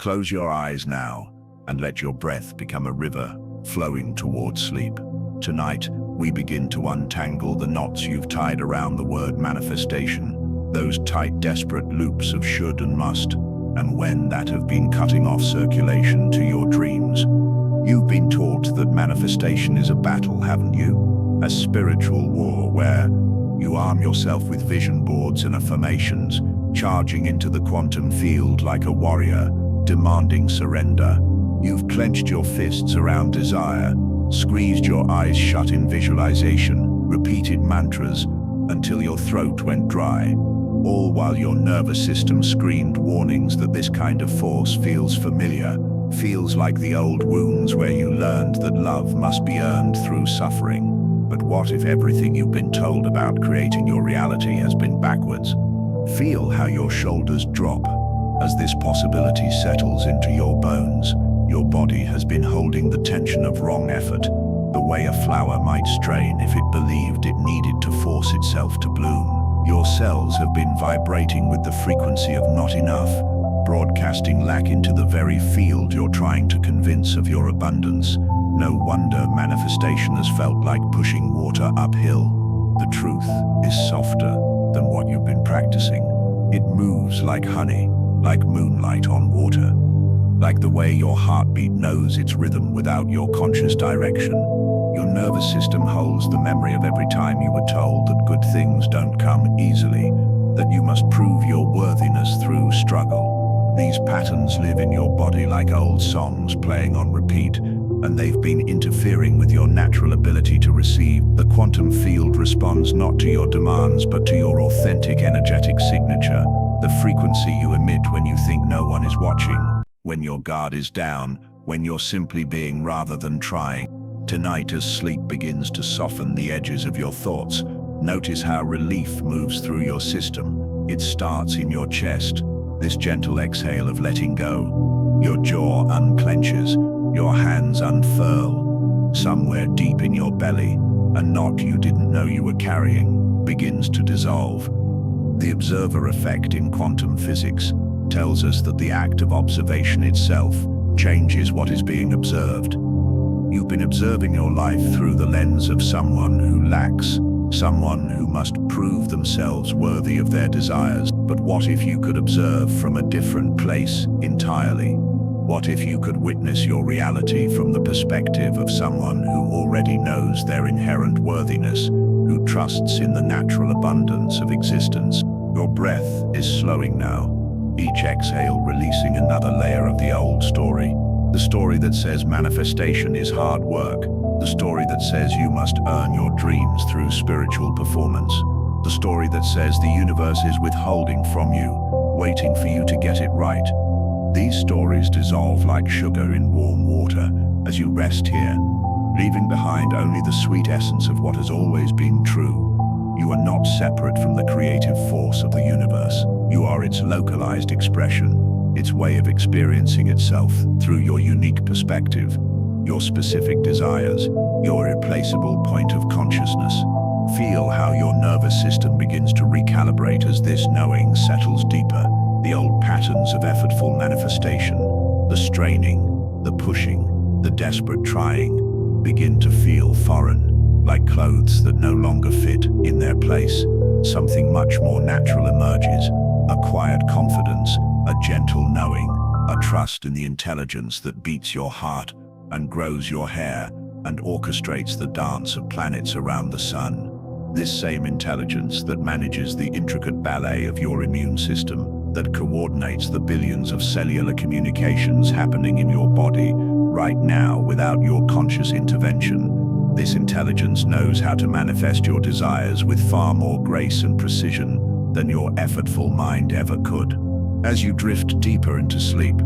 Close your eyes now and let your breath become a river flowing towards sleep. Tonight, we begin to untangle the knots you've tied around the word manifestation, those tight, desperate loops of should and must, and when that have been cutting off circulation to your dreams. You've been taught that manifestation is a battle, haven't you? A spiritual war where you arm yourself with vision boards and affirmations, charging into the quantum field like a warrior, demanding surrender. You've clenched your fists around desire, squeezed your eyes shut in visualization, repeated mantras until your throat went dry, all while your nervous system screamed warnings that this kind of force feels familiar, feels like the old wounds where you learned that love must be earned through suffering. But what if everything you've been told about creating your reality has been backwards? Feel how your shoulders drop as this possibility settles into your bones. Your body has been holding the tension of wrong effort, the way a flower might strain if it believed it needed to force itself to bloom. Your cells have been vibrating with the frequency of not enough, broadcasting lack into the very field you're trying to convince of your abundance. No wonder manifestation has felt like pushing water uphill. The truth is softer than what you've been practicing. It moves like honey, like moonlight on water, like the way your heartbeat knows its rhythm without your conscious direction. Your nervous system holds the memory of every time you were told that good things don't come easily, that you must prove your worthiness through struggle. These patterns live in your body like old songs playing on repeat, and they've been interfering with your natural ability to receive. The quantum field responds not to your demands, but to your authentic energetic signature, the frequency you emit when you think no one is watching, when your guard is down, when you're simply being rather than trying. Tonight, as sleep begins to soften the edges of your thoughts, notice how relief moves through your system. It starts in your chest, this gentle exhale of letting go. Your jaw unclenches, your hands unfurl. Somewhere deep in your belly, a knot you didn't know you were carrying begins to dissolve. The observer effect in quantum physics tells us that the act of observation itself changes what is being observed. You've been observing your life through the lens of someone who lacks, someone who must prove themselves worthy of their desires. But what if you could observe from a different place entirely? What if you could witness your reality from the perspective of someone who already knows their inherent worthiness, who trusts in the natural abundance of existence? Your breath is slowing now, each exhale releasing another layer of the old story. The story that says manifestation is hard work. The story that says you must earn your dreams through spiritual performance. The story that says the universe is withholding from you, waiting for you to get it right. These stories dissolve like sugar in warm water as you rest here, leaving behind only the sweet essence of what has always been true. You are not separate from the creative force of the universe. You are its localized expression, its way of experiencing itself through your unique perspective, your specific desires, your irreplaceable point of consciousness. Feel how your nervous system begins to recalibrate as this knowing settles deeper. The old patterns of effortful manifestation, the straining, the pushing, the desperate trying, begin to feel foreign, like clothes that no longer fit in their place. Something much more natural emerges, a quiet confidence, a gentle knowing, a trust in the intelligence that beats your heart and grows your hair and orchestrates the dance of planets around the sun. This same intelligence that manages the intricate ballet of your immune system, that coordinates the billions of cellular communications happening in your body right now without your conscious intervention. This intelligence knows how to manifest your desires with far more grace and precision than your effortful mind ever could. As you drift deeper into sleep,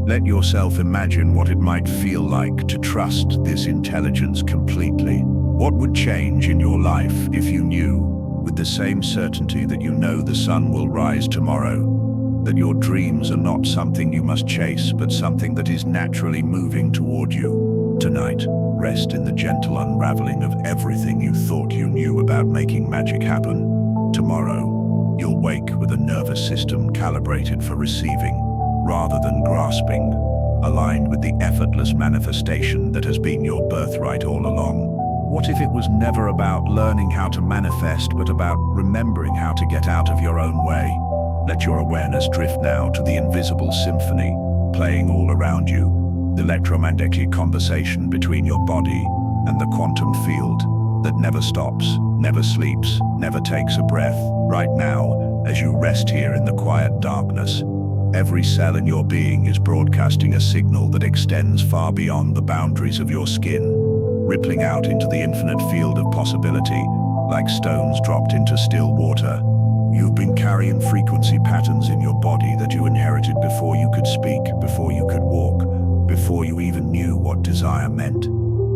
let yourself imagine what it might feel like to trust this intelligence completely. What would change in your life if you knew, with the same certainty that you know the sun will rise tomorrow, that your dreams are not something you must chase, but something that is naturally moving toward you? Tonight, rest in the gentle unraveling of everything you thought you knew about making magic happen. Tomorrow, you'll wake with a nervous system calibrated for receiving, rather than grasping, aligned with the effortless manifestation that has been your birthright all along. What if it was never about learning how to manifest, but about remembering how to get out of your own way? Let your awareness drift now to the invisible symphony playing all around you, the electromagnetic conversation between your body and the quantum field that never stops, never sleeps, never takes a breath. Right now, as you rest here in the quiet darkness, every cell in your being is broadcasting a signal that extends far beyond the boundaries of your skin, rippling out into the infinite field of possibility, like stones dropped into still water. You've been carrying frequency patterns in your body that you inherited before you could speak, before you could walk, before you even knew what desire meant.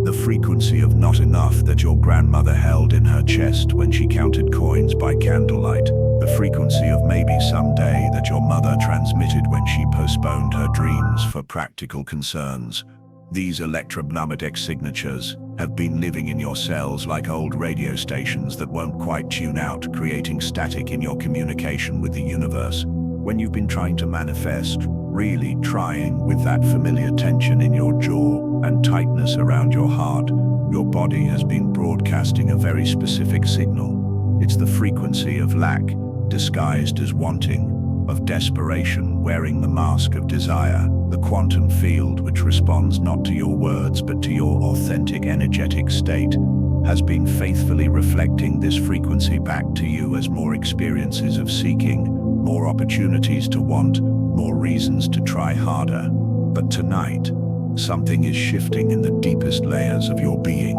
The frequency of not enough that your grandmother held in her chest when she counted coins by candlelight. The frequency of maybe someday that your mother transmitted when she postponed her dreams for practical concerns. These electromagnetic signatures have been living in your cells like old radio stations that won't quite tune out, creating static in your communication with the universe. When you've been trying to manifest, really trying, with that familiar tension in your jaw and tightness around your heart, your body has been broadcasting a very specific signal. It's the frequency of lack, disguised as wanting, of desperation wearing the mask of desire. The quantum field, which responds not to your words but to your authentic energetic state, has been faithfully reflecting this frequency back to you as more experiences of seeking, more opportunities to want, more reasons to try harder. But tonight, something is shifting in the deepest layers of your being.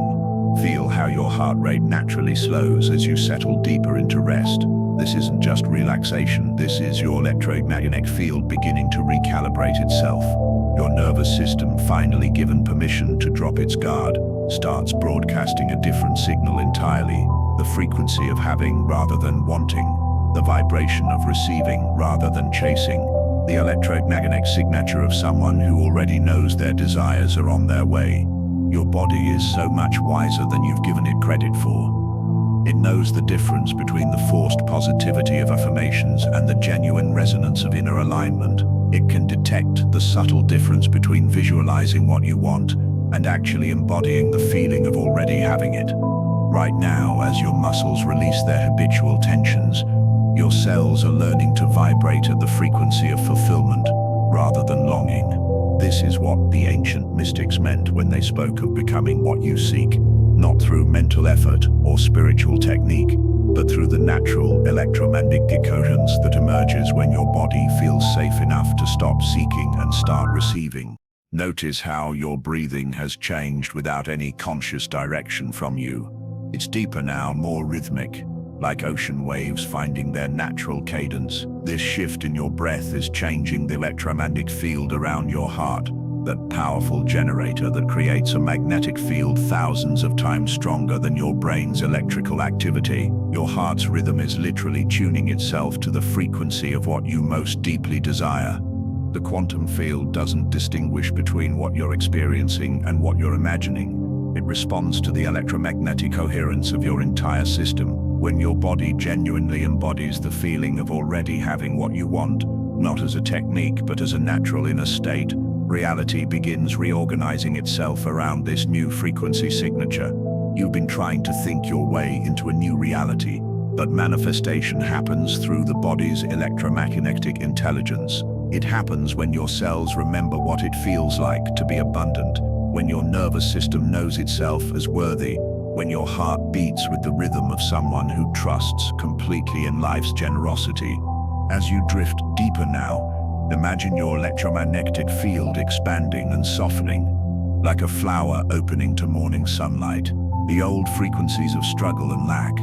Feel how your heart rate naturally slows as you settle deeper into rest. This isn't just relaxation, this is your electromagnetic field beginning to recalibrate itself. Your nervous system, finally given permission to drop its guard, starts broadcasting a different signal entirely. The frequency of having rather than wanting, the vibration of receiving rather than chasing, the electromagnetic signature of someone who already knows their desires are on their way. Your body is so much wiser than you've given it credit for. It knows the difference between the forced positivity of affirmations and the genuine resonance of inner alignment. It can detect the subtle difference between visualizing what you want and actually embodying the feeling of already having it. Right now, as your muscles release their habitual tensions, your cells are learning to vibrate at the frequency of fulfillment rather than longing. This is what the ancient mystics meant when they spoke of becoming what you seek, not through mental effort or spiritual technique, but through the natural electromagnetic coherence that emerges when your body feels safe enough to stop seeking and start receiving. Notice how your breathing has changed without any conscious direction from you. It's deeper now, more rhythmic, like ocean waves finding their natural cadence. This shift in your breath is changing the electromagnetic field around your heart, that powerful generator that creates a magnetic field thousands of times stronger than your brain's electrical activity. Your heart's rhythm is literally tuning itself to the frequency of what you most deeply desire. The quantum field doesn't distinguish between what you're experiencing and what you're imagining. It responds to the electromagnetic coherence of your entire system. When your body genuinely embodies the feeling of already having what you want, not as a technique but as a natural inner state, reality begins reorganizing itself around this new frequency signature. You've been trying to think your way into a new reality, but manifestation happens through the body's electromagnetic intelligence. It happens when your cells remember what it feels like to be abundant, when your nervous system knows itself as worthy, when your heart beats with the rhythm of someone who trusts completely in life's generosity. As you drift deeper now, imagine your electromagnetic field expanding and softening, like a flower opening to morning sunlight. The old frequencies of struggle and lack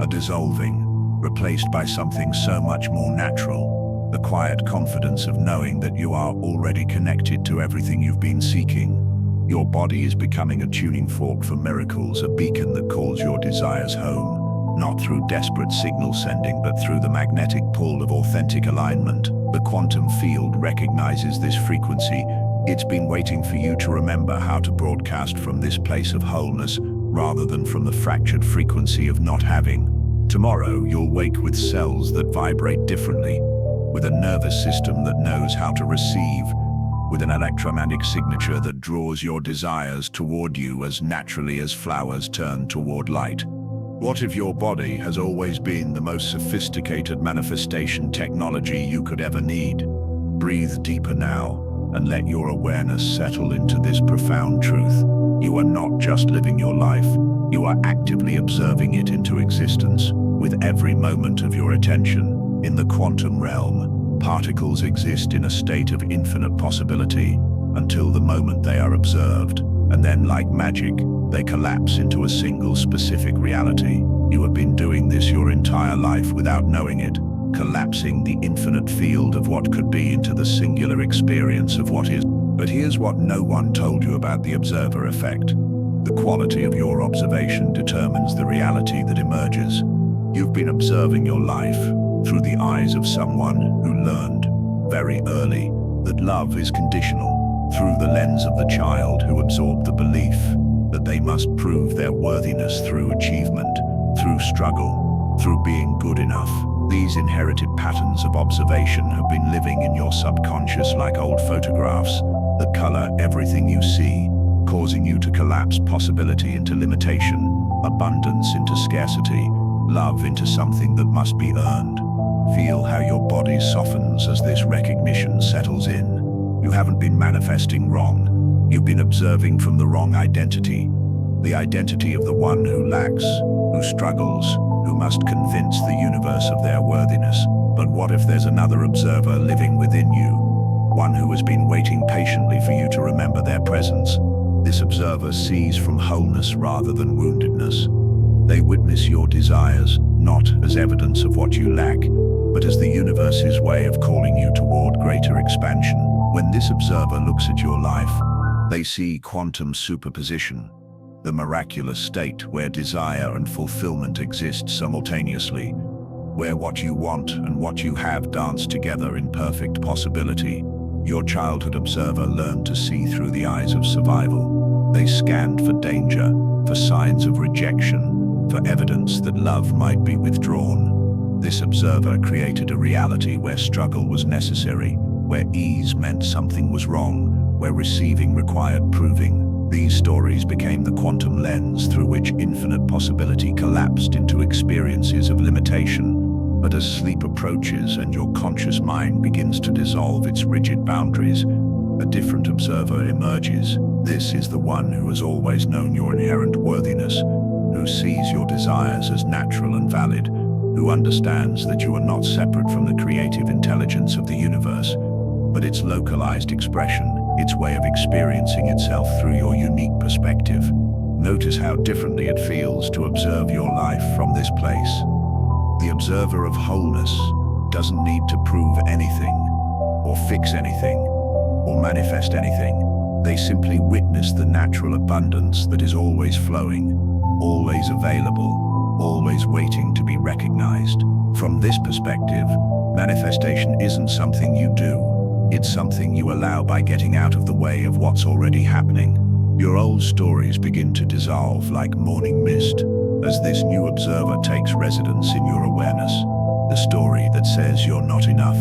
are dissolving, replaced by something so much more natural, the quiet confidence of knowing that you are already connected to everything you've been seeking. Your body is becoming a tuning fork for miracles, a beacon that calls your desires home, not through desperate signal sending, but through the magnetic pull of authentic alignment. The quantum field recognizes this frequency. It's been waiting for you to remember how to broadcast from this place of wholeness, rather than from the fractured frequency of not having. Tomorrow, you'll wake with cells that vibrate differently, with a nervous system that knows how to receive, with an electromagnetic signature that draws your desires toward you as naturally as flowers turn toward light. What if your body has always been the most sophisticated manifestation technology you could ever need? Breathe deeper now and let your awareness settle into this profound truth. You are not just living your life, you are actively observing it into existence with every moment of your attention. In the quantum realm, particles exist in a state of infinite possibility until the moment they are observed, and then, like magic, they collapse into a single specific reality. You have been doing this your entire life without knowing it, collapsing the infinite field of what could be into the singular experience of what is. But here's what no one told you about the observer effect. The quality of your observation determines the reality that emerges. You've been observing your life through the eyes of someone who learned very early that love is conditional, through the lens of the child who absorbed the belief that they must prove their worthiness through achievement, through struggle, through being good enough. These inherited patterns of observation have been living in your subconscious like old photographs that color everything you see, causing you to collapse possibility into limitation, abundance into scarcity, love into something that must be earned. Feel how your body softens as this recognition settles in. You haven't been manifesting wrong. You've been observing from the wrong identity. The identity of the one who lacks, who struggles, who must convince the universe of their worthiness. But what if there's another observer living within you? One who has been waiting patiently for you to remember their presence. This observer sees from wholeness rather than woundedness. They witness your desires, not as evidence of what you lack, but as the universe's way of calling you toward greater expansion. When this observer looks at your life, they see quantum superposition, the miraculous state where desire and fulfillment exist simultaneously, where what you want and what you have dance together in perfect possibility. Your childhood observer learned to see through the eyes of survival. They scanned for danger, for signs of rejection, for evidence that love might be withdrawn. This observer created a reality where struggle was necessary, where ease meant something was wrong, where receiving required proving. These stories became the quantum lens through which infinite possibility collapsed into experiences of limitation. But as sleep approaches and your conscious mind begins to dissolve its rigid boundaries, a different observer emerges. This is the one who has always known your inherent worthiness, who sees your desires as natural and valid, who understands that you are not separate from the creative intelligence of the universe, but its localized expression, its way of experiencing itself through your unique perspective. Notice how differently it feels to observe your life from this place. The observer of wholeness doesn't need to prove anything, or fix anything, or manifest anything. They simply witness the natural abundance that is always flowing, always available, always waiting to be recognized. From this perspective, manifestation isn't something you do. It's something you allow by getting out of the way of what's already happening. Your old stories begin to dissolve like morning mist as this new observer takes residence in your awareness. The story that says you're not enough.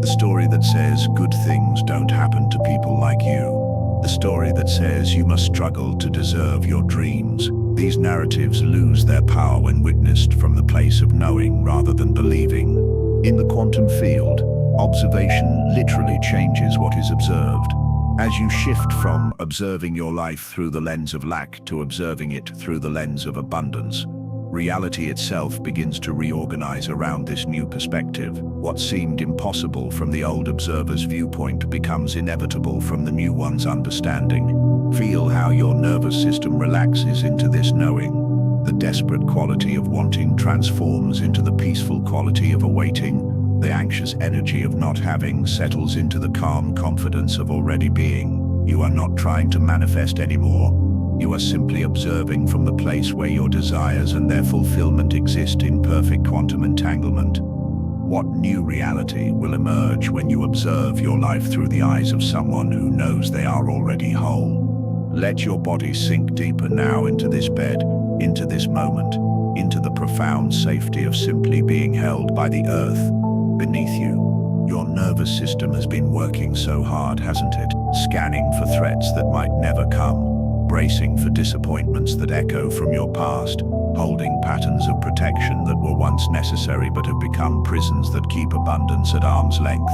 The story that says good things don't happen to people like you. The story that says you must struggle to deserve your dreams. These narratives lose their power when witnessed from the place of knowing rather than believing. In the quantum field, observation literally changes what is observed. As you shift from observing your life through the lens of lack to observing it through the lens of abundance, reality itself begins to reorganize around this new perspective. What seemed impossible from the old observer's viewpoint becomes inevitable from the new one's understanding. Feel how your nervous system relaxes into this knowing. The desperate quality of wanting transforms into the peaceful quality of awaiting. The anxious energy of not having settles into the calm confidence of already being. You are not trying to manifest anymore. You are simply observing from the place where your desires and their fulfillment exist in perfect quantum entanglement. What new reality will emerge when you observe your life through the eyes of someone who knows they are already whole? Let your body sink deeper now into this bed, into this moment, into the profound safety of simply being held by the earth. beneath you. Your nervous system has been working so hard, hasn't it? Scanning for threats that might never come, bracing for disappointments that echo from your past, holding patterns of protection that were once necessary but have become prisons that keep abundance at arm's length.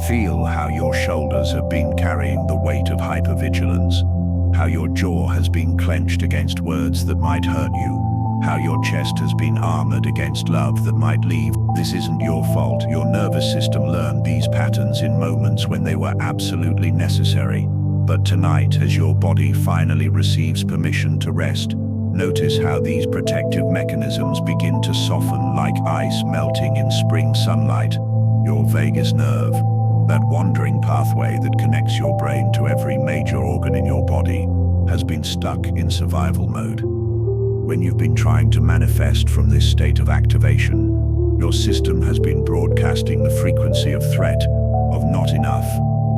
Feel how your shoulders have been carrying the weight of hypervigilance, how your jaw has been clenched against words that might hurt you, how your chest has been armored against love that might leave. This isn't your fault. Your nervous system learned these patterns in moments when they were absolutely necessary. But tonight, as your body finally receives permission to rest, notice how these protective mechanisms begin to soften like ice melting in spring sunlight. Your vagus nerve, that wandering pathway that connects your brain to every major organ in your body, has been stuck in survival mode. When you've been trying to manifest from this state of activation, your system has been broadcasting the frequency of threat, of not enough,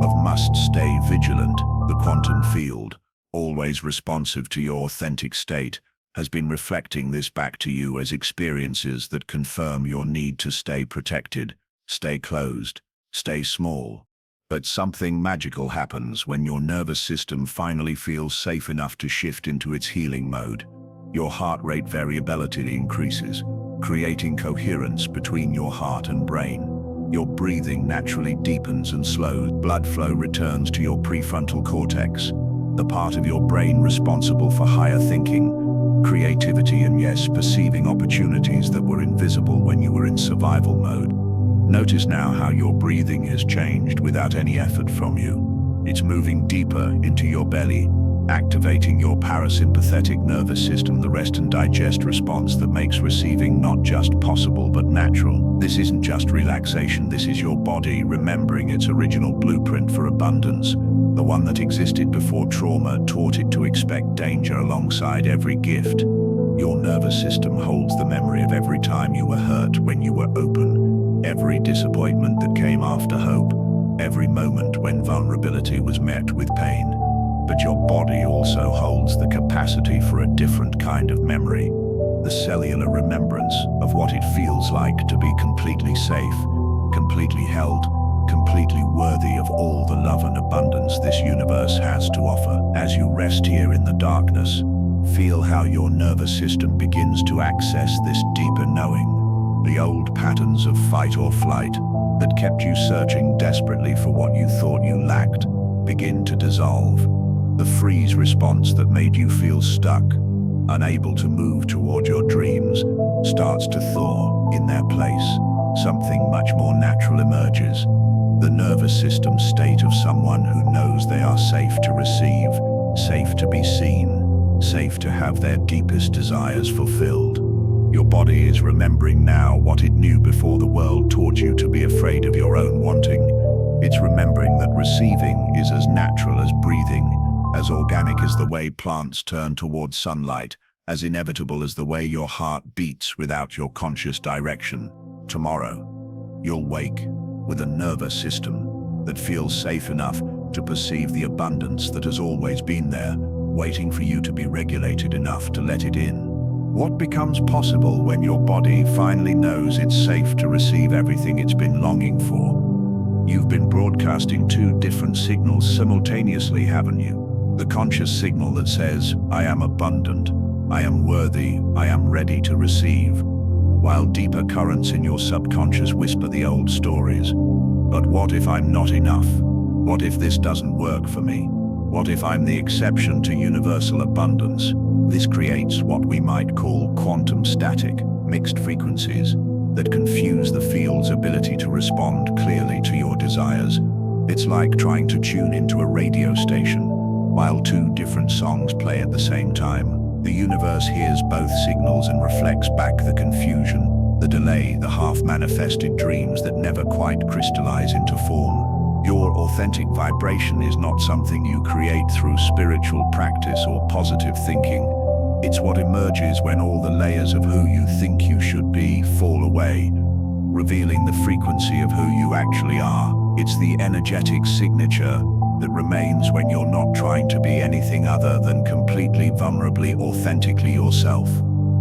of must stay vigilant. The quantum field, always responsive to your authentic state, has been reflecting this back to you as experiences that confirm your need to stay protected, stay closed, stay small. But something magical happens when your nervous system finally feels safe enough to shift into its healing mode. Your heart rate variability increases, creating coherence between your heart and brain. Your breathing naturally deepens and slows. Blood flow returns to your prefrontal cortex, the part of your brain responsible for higher thinking, creativity, and yes, perceiving opportunities that were invisible when you were in survival mode. Notice now how your breathing has changed without any effort from you. It's moving deeper into your belly, activating your parasympathetic nervous system, the rest and digest response that makes receiving not just possible but natural. This isn't just relaxation, this is your body remembering its original blueprint for abundance, the one that existed before trauma taught it to expect danger alongside every gift. Your nervous system holds the memory of every time you were hurt when you were open, every disappointment that came after hope, every moment when vulnerability was met with pain. But your body also holds the capacity for a different kind of memory, the cellular remembrance of what it feels like to be completely safe, completely held, completely worthy of all the love and abundance this universe has to offer. As you rest here in the darkness, feel how your nervous system begins to access this deeper knowing. The old patterns of fight or flight that kept you searching desperately for what you thought you lacked begin to dissolve. The freeze response that made you feel stuck, unable to move toward your dreams, starts to thaw in their place. Something much more natural emerges. The nervous system state of someone who knows they are safe to receive, safe to be seen, safe to have their deepest desires fulfilled. Your body is remembering now what it knew before the world taught you to be afraid of your own wanting. It's remembering that receiving is as natural as breathing, as organic as the way plants turn towards sunlight, as inevitable as the way your heart beats without your conscious direction. Tomorrow, you'll wake with a nervous system that feels safe enough to perceive the abundance that has always been there, waiting for you to be regulated enough to let it in. What becomes possible when your body finally knows it's safe to receive everything it's been longing for? You've been broadcasting two different signals simultaneously, haven't you? The conscious signal that says, I am abundant, I am worthy, I am ready to receive, while deeper currents in your subconscious whisper the old stories. But what if I'm not enough? What if this doesn't work for me? What if I'm the exception to universal abundance? This creates what we might call quantum static, mixed frequencies, that confuse the field's ability to respond clearly to your desires. It's like trying to tune into a radio station, while two different songs play at the same time. The universe hears both signals and reflects back the confusion, the delay, the half-manifested dreams that never quite crystallize into form. Your authentic vibration is not something you create through spiritual practice or positive thinking. It's what emerges when all the layers of who you think you should be fall away, revealing the frequency of who you actually are. It's the energetic signature that remains when you're not trying to be anything other than completely, vulnerably, authentically yourself.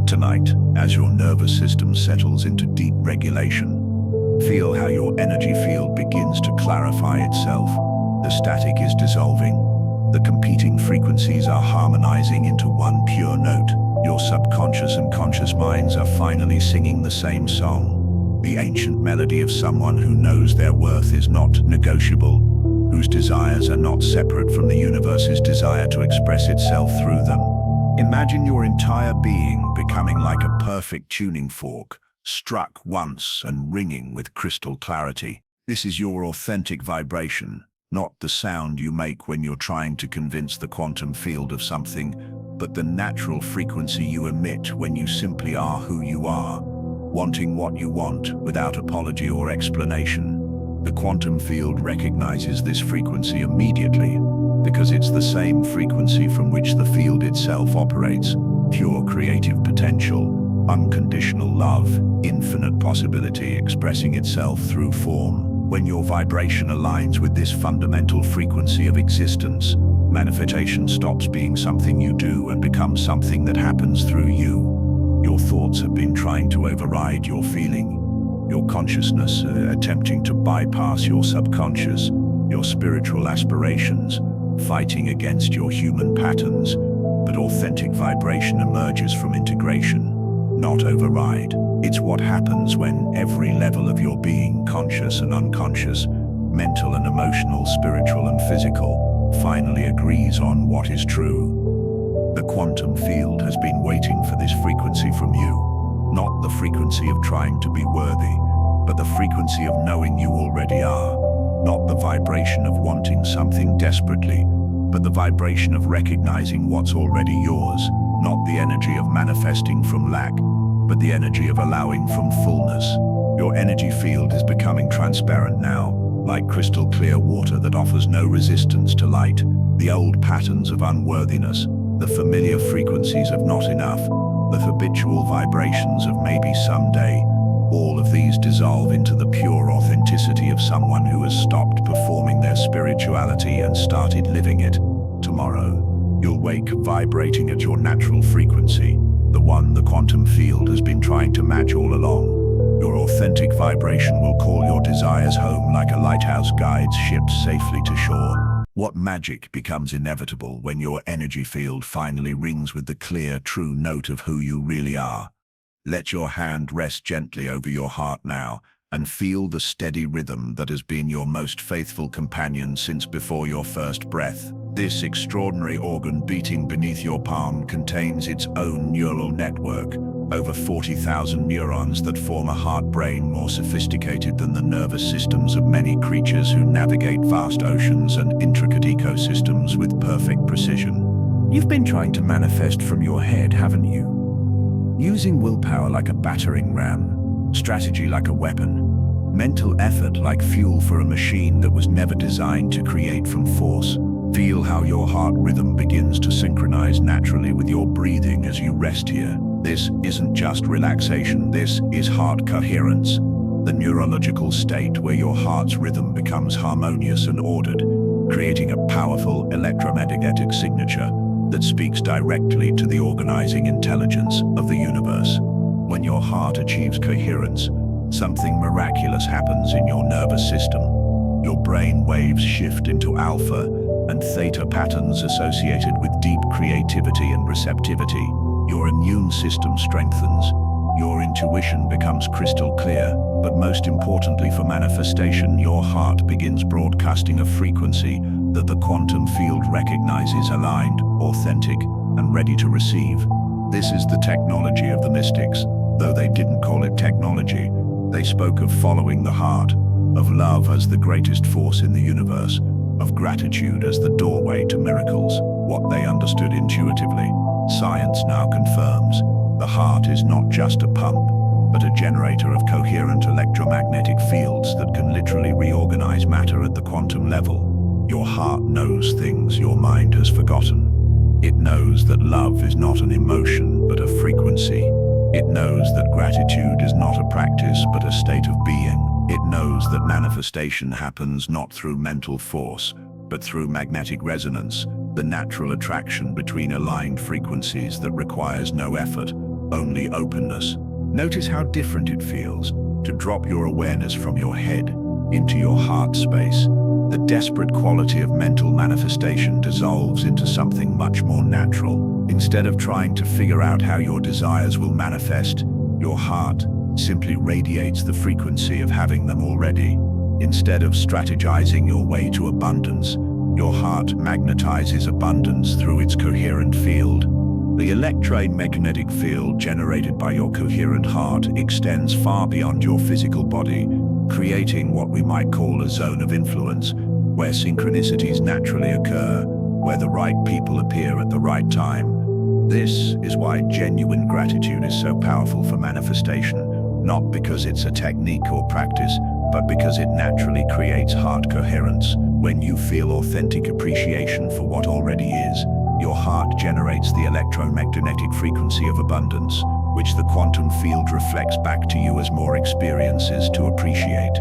Tonight, as your nervous system settles into deep regulation, Feel how your energy field begins to clarify itself. The static is dissolving. The competing frequencies are harmonizing into one pure note. Your subconscious and conscious minds are finally singing the same song. The ancient melody of someone who knows their worth is not negotiable, whose desires are not separate from the universe's desire to express itself through them. Imagine your entire being becoming like a perfect tuning fork, struck once and ringing with crystal clarity. This is your authentic vibration, not the sound you make when you're trying to convince the quantum field of something, but the natural frequency you emit when you simply are who you are, wanting what you want without apology or explanation. The quantum field recognizes this frequency immediately, because it's the same frequency from which the field itself operates: pure creative potential, unconditional love, infinite possibility expressing itself through form. When your vibration aligns with this fundamental frequency of existence, manifestation stops being something you do and becomes something that happens through you. Your thoughts have been trying to override your feeling, your consciousness attempting to bypass your subconscious, your spiritual aspirations, fighting against your human patterns, but authentic vibration emerges from integration, not override. It's what happens when every level of your being, conscious and unconscious, mental and emotional, spiritual and physical, finally agrees on what is true. The quantum field has been waiting for this frequency from you, not the frequency of trying to be worthy, but the frequency of knowing you already are, not the vibration of wanting something desperately, but the vibration of recognizing what's already yours, not the energy of manifesting from lack, but the energy of allowing from fullness. Your energy field is becoming transparent now, like crystal clear water that offers no resistance to light. The old patterns of unworthiness, the familiar frequencies of not enough, the habitual vibrations of maybe someday, all of these dissolve into the pure authenticity of someone who has stopped performing their spirituality and started living it. Tomorrow, you'll wake vibrating at your natural frequency, the one the quantum field has been trying to match all along. Your authentic vibration will call your desires home like a lighthouse guides ships safely to shore. What magic becomes inevitable when your energy field finally rings with the clear, true note of who you really are. Let your hand rest gently over your heart now, and feel the steady rhythm that has been your most faithful companion since before your first breath. This extraordinary organ beating beneath your palm contains its own neural network, over 40,000 neurons that form a heart-brain more sophisticated than the nervous systems of many creatures who navigate vast oceans and intricate ecosystems with perfect precision. You've been trying to manifest from your head, haven't you? Using willpower like a battering ram, strategy like a weapon, mental effort like fuel for a machine that was never designed to create from force. Feel how your heart rhythm begins to synchronize naturally with your breathing as you rest here. This isn't just relaxation, this is heart coherence, the neurological state where your heart's rhythm becomes harmonious and ordered, creating a powerful electromagnetic signature that speaks directly to the organizing intelligence of the universe. When your heart achieves coherence, something miraculous happens in your nervous system. Your brain waves shift into alpha and theta patterns associated with deep creativity and receptivity. Your immune system strengthens, your intuition becomes crystal clear, but most importantly for manifestation, your heart begins broadcasting a frequency that the quantum field recognizes aligned, authentic, and ready to receive. This is the technology of the mystics. Though they didn't call it technology, they spoke of following the heart, of love as the greatest force in the universe, of gratitude as the doorway to miracles. What they understood intuitively, science now confirms. The heart is not just a pump, but a generator of coherent electromagnetic fields that can literally reorganize matter at the quantum level. Your heart knows things your mind has forgotten. It knows that love is not an emotion, but a frequency. It knows that gratitude is not a practice, but a state of being. It knows that manifestation happens not through mental force, but through magnetic resonance, the natural attraction between aligned frequencies that requires no effort, only openness. Notice how different it feels to drop your awareness from your head into your heart space. The desperate quality of mental manifestation dissolves into something much more natural. Instead of trying to figure out how your desires will manifest, your heart simply radiates the frequency of having them already. Instead of strategizing your way to abundance, your heart magnetizes abundance through its coherent field. The electromagnetic field generated by your coherent heart extends far beyond your physical body, creating what we might call a zone of influence, where synchronicities naturally occur, where the right people appear at the right time. This is why genuine gratitude is so powerful for manifestation, not because it's a technique or practice, but because it naturally creates heart coherence. When you feel authentic appreciation for what already is, your heart generates the electromagnetic frequency of abundance, which the quantum field reflects back to you as more experiences to appreciate.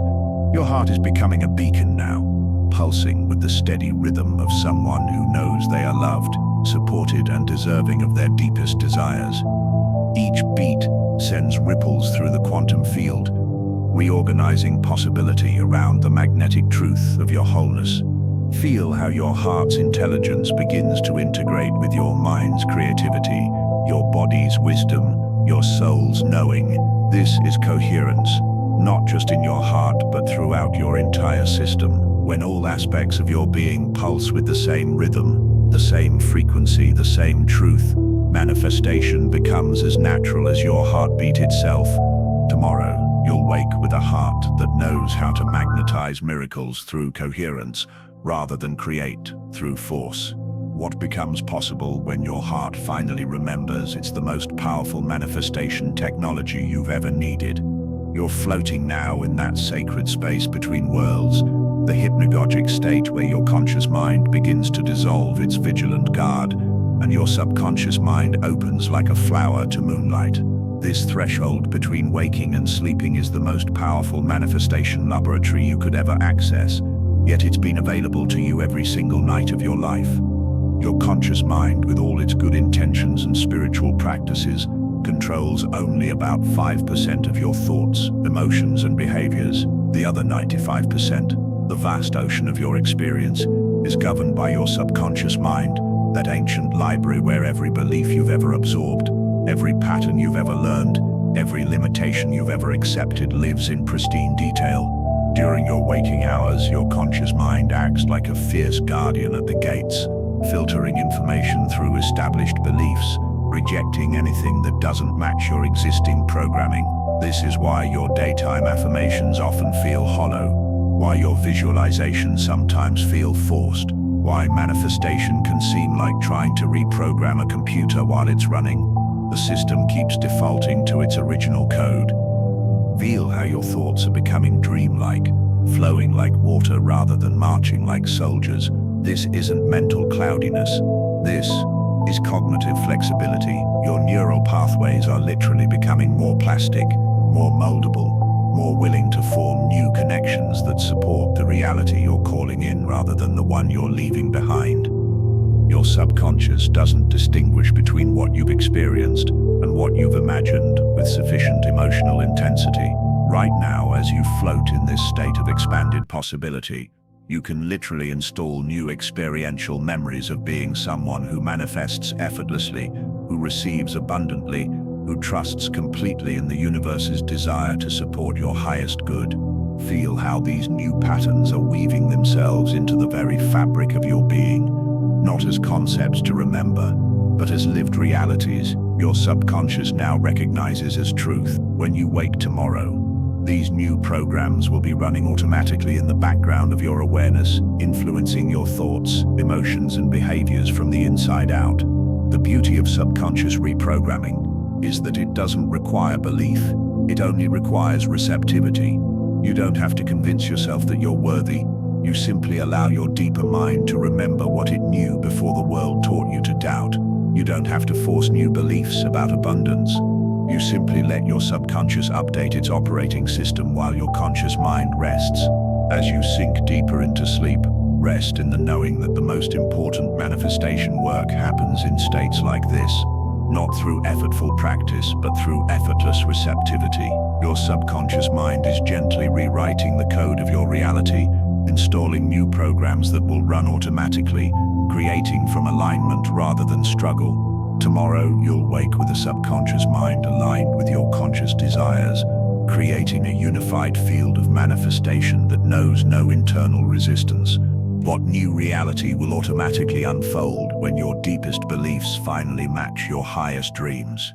Your heart is becoming a beacon now, pulsing with the steady rhythm of someone who knows they are loved, supported, and deserving of their deepest desires. Each beat sends ripples through the quantum field, reorganizing possibility around the magnetic truth of your wholeness. Feel how your heart's intelligence begins to integrate with your mind's creativity, your body's wisdom, your soul's knowing. This is coherence, not just in your heart, but throughout your entire system. When all aspects of your being pulse with the same rhythm, the same frequency, the same truth, manifestation becomes as natural as your heartbeat itself. Tomorrow, you'll wake with a heart that knows how to magnetize miracles through coherence, rather than create through force. What becomes possible when your heart finally remembers it's the most powerful manifestation technology you've ever needed? You're floating now in that sacred space between worlds, the hypnagogic state where your conscious mind begins to dissolve its vigilant guard, and your subconscious mind opens like a flower to moonlight. This threshold between waking and sleeping is the most powerful manifestation laboratory you could ever access. Yet it's been available to you every single night of your life. Your conscious mind, with all its good intentions and spiritual practices, controls only about 5% of your thoughts, emotions, and behaviors. The other 95%, the vast ocean of your experience, is governed by your subconscious mind, that ancient library where every belief you've ever absorbed, every pattern you've ever learned, every limitation you've ever accepted lives in pristine detail. During your waking hours, your conscious mind acts like a fierce guardian at the gates, filtering information through established beliefs, rejecting anything that doesn't match your existing programming. This is why your daytime affirmations often feel hollow, why your visualizations sometimes feel forced, why manifestation can seem like trying to reprogram a computer while it's running. The system keeps defaulting to its original code. Feel how your thoughts are becoming dreamlike, flowing like water rather than marching like soldiers. This isn't mental cloudiness. This is cognitive flexibility. Your neural pathways are literally becoming more plastic, more moldable, more willing to form new connections that support the reality you're calling in rather than the one you're leaving behind. Your subconscious doesn't distinguish between what you've experienced and what you've imagined with sufficient emotional intensity. Right now, as you float in this state of expanded possibility, you can literally install new experiential memories of being someone who manifests effortlessly, who receives abundantly, who trusts completely in the universe's desire to support your highest good. Feel how these new patterns are weaving themselves into the very fabric of your being, not as concepts to remember, but as lived realities your subconscious now recognizes as truth. When you wake tomorrow, these new programs will be running automatically in the background of your awareness, influencing your thoughts, emotions, and behaviors from the inside out. The beauty of subconscious reprogramming is that it doesn't require belief, it only requires receptivity. You don't have to convince yourself that you're worthy. You simply allow your deeper mind to remember what it knew before the world taught you to doubt. You don't have to force new beliefs about abundance. You simply let your subconscious update its operating system while your conscious mind rests. As you sink deeper into sleep, rest in the knowing that the most important manifestation work happens in states like this. not through effortful practice, but through effortless receptivity. Your subconscious mind is gently rewriting the code of your reality, installing new programs that will run automatically, creating from alignment rather than struggle. Tomorrow, you'll wake with a subconscious mind aligned with your conscious desires, creating a unified field of manifestation that knows no internal resistance. What new reality will automatically unfold when your deepest beliefs finally match your highest dreams?